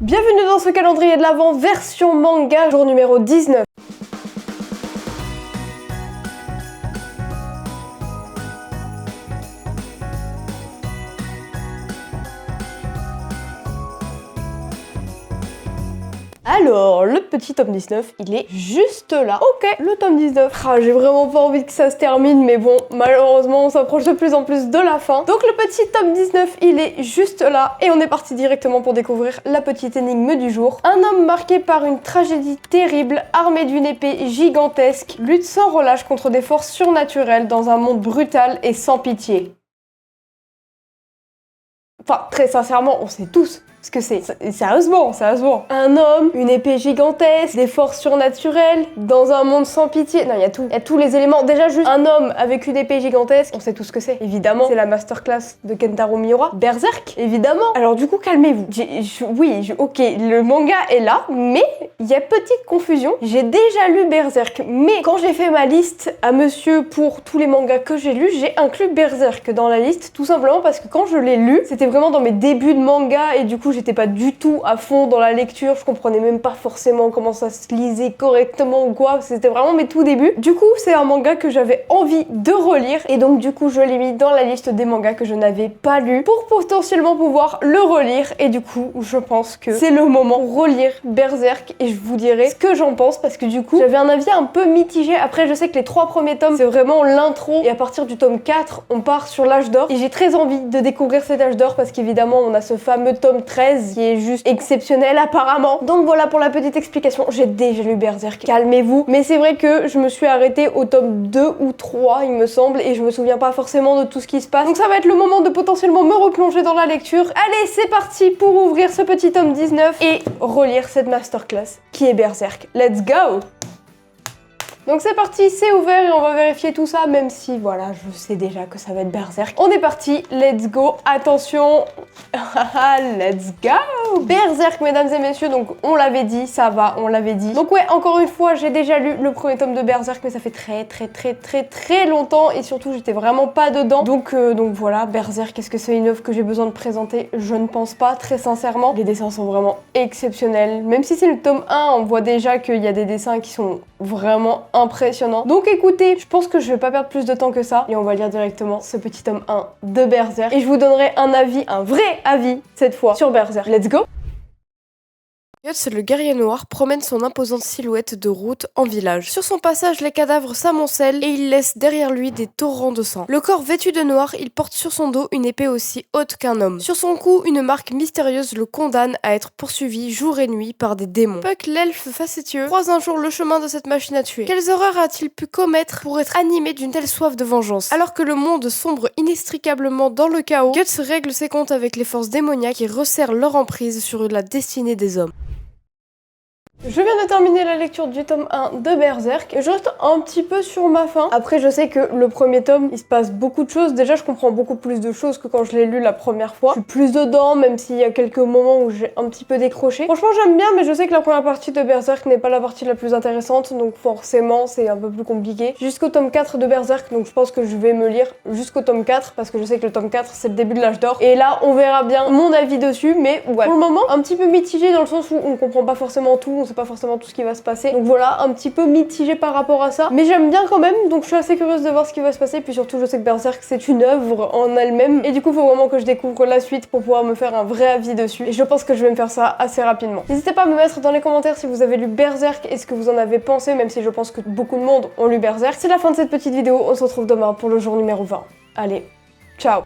Bienvenue dans ce calendrier de l'Avent version manga, jour numéro 19. Alors, le petit tome 19, il est juste là. Ok, le tome 19. Ah, j'ai vraiment pas envie que ça se termine, mais bon, malheureusement, on s'approche de plus en plus de la fin. Donc le petit tome 19, il est juste là. Et on est parti directement pour découvrir la petite énigme du jour. Un homme marqué par une tragédie terrible, armé d'une épée gigantesque, lutte sans relâche contre des forces surnaturelles dans un monde brutal et sans pitié. Enfin, très sincèrement, on sait tous ce que c'est. Sérieusement. Un homme, une épée gigantesque, des forces surnaturelles, dans un monde sans pitié. Non, il y a tout. Il y a tous les éléments. Déjà, juste un homme avec une épée gigantesque, on sait tout ce que c'est. Évidemment, c'est la masterclass de Kentaro Miura. Berserk, évidemment. Alors du coup, calmez-vous. Ok, le manga est là, mais il y a petite confusion. J'ai déjà lu Berserk, mais quand j'ai fait ma liste à monsieur pour tous les mangas que j'ai lus, j'ai inclus Berserk dans la liste, tout simplement parce que quand je l'ai lu, c'était vraiment dans mes débuts de manga et du coup, j'étais pas du tout à fond dans la lecture, je comprenais même pas forcément comment ça se lisait correctement ou quoi, c'était vraiment mes tout débuts. Du coup, c'est un manga que j'avais envie de relire et donc du coup, je l'ai mis dans la liste des mangas que je n'avais pas lu pour potentiellement pouvoir le relire et du coup, je pense que c'est le moment de relire Berserk et je vous dirai ce que j'en pense parce que du coup, j'avais un avis un peu mitigé. Après, je sais que les 3 premiers tomes, c'est vraiment l'intro et à partir du tome 4, on part sur l'âge d'or et j'ai très envie de découvrir cet âge d'or parce qu'évidemment, on a ce fameux tome 13 qui est juste exceptionnel apparemment. Donc voilà pour la petite explication, j'ai déjà lu Berserk, calmez-vous. Mais c'est vrai que je me suis arrêtée au tome 2 ou 3 il me semble et je me souviens pas forcément de tout ce qui se passe. Donc ça va être le moment de potentiellement me replonger dans la lecture. Allez, c'est parti pour ouvrir ce petit tome 19 et relire cette masterclass qui est Berserk. Let's go! Donc c'est parti, c'est ouvert et on va vérifier tout ça, même si voilà, je sais déjà que ça va être Berserk. On est parti, let's go, attention, let's go! Berserk, mesdames et messieurs, donc on l'avait dit, ça va, on l'avait dit. Donc ouais, encore une fois, j'ai déjà lu le premier tome de Berserk, mais ça fait très longtemps et surtout j'étais vraiment pas dedans. Donc voilà, Berserk, est-ce que c'est une œuvre que j'ai besoin de présenter? Je ne pense pas, très sincèrement. Les dessins sont vraiment exceptionnels. Même si c'est le tome 1, on voit déjà qu'il y a des dessins qui sont vraiment impressionnant. Donc écoutez, je pense que je vais pas perdre plus de temps que ça et on va lire directement ce petit tome 1 de Berserk et je vous donnerai un avis, un vrai avis cette fois sur Berserk. Let's go! Guts, le guerrier noir, promène son imposante silhouette de route en village. Sur son passage, les cadavres s'amoncellent et il laisse derrière lui des torrents de sang. Le corps vêtu de noir, il porte sur son dos une épée aussi haute qu'un homme. Sur son cou, une marque mystérieuse le condamne à être poursuivi jour et nuit par des démons. Puck, l'elfe facétieux, croise un jour le chemin de cette machine à tuer. Quelles horreurs a-t-il pu commettre pour être animé d'une telle soif de vengeance? Alors que le monde sombre inextricablement dans le chaos, Guts règle ses comptes avec les forces démoniaques qui resserrent leur emprise sur la destinée des hommes. Je viens de terminer la lecture du tome 1 de Berserk et je reste un petit peu sur ma faim. Après, je sais que le premier tome, il se passe beaucoup de choses. Déjà, je comprends beaucoup plus de choses que quand je l'ai lu la première fois. Je suis plus dedans, même s'il y a quelques moments où j'ai un petit peu décroché. Franchement, j'aime bien, mais je sais que la première partie de Berserk n'est pas la partie la plus intéressante, donc forcément, c'est un peu plus compliqué. Jusqu'au tome 4 de Berserk, donc je pense que je vais me lire jusqu'au tome 4, parce que je sais que le tome 4, c'est le début de l'âge d'or. Et là, on verra bien mon avis dessus, mais ouais. Pour le moment, un petit peu mitigé dans le sens où on comprend pas forcément tout, on sait pas forcément tout ce qui va se passer. Donc voilà, un petit peu mitigé par rapport à ça. Mais j'aime bien quand même, donc je suis assez curieuse de voir ce qui va se passer. Puis surtout, je sais que Berserk, c'est une œuvre en elle-même. Et du coup, il faut vraiment que je découvre la suite pour pouvoir me faire un vrai avis dessus. Et je pense que je vais me faire ça assez rapidement. N'hésitez pas à me mettre dans les commentaires si vous avez lu Berserk et ce que vous en avez pensé, même si je pense que beaucoup de monde ont lu Berserk. C'est la fin de cette petite vidéo. On se retrouve demain pour le jour numéro 20. Allez, ciao!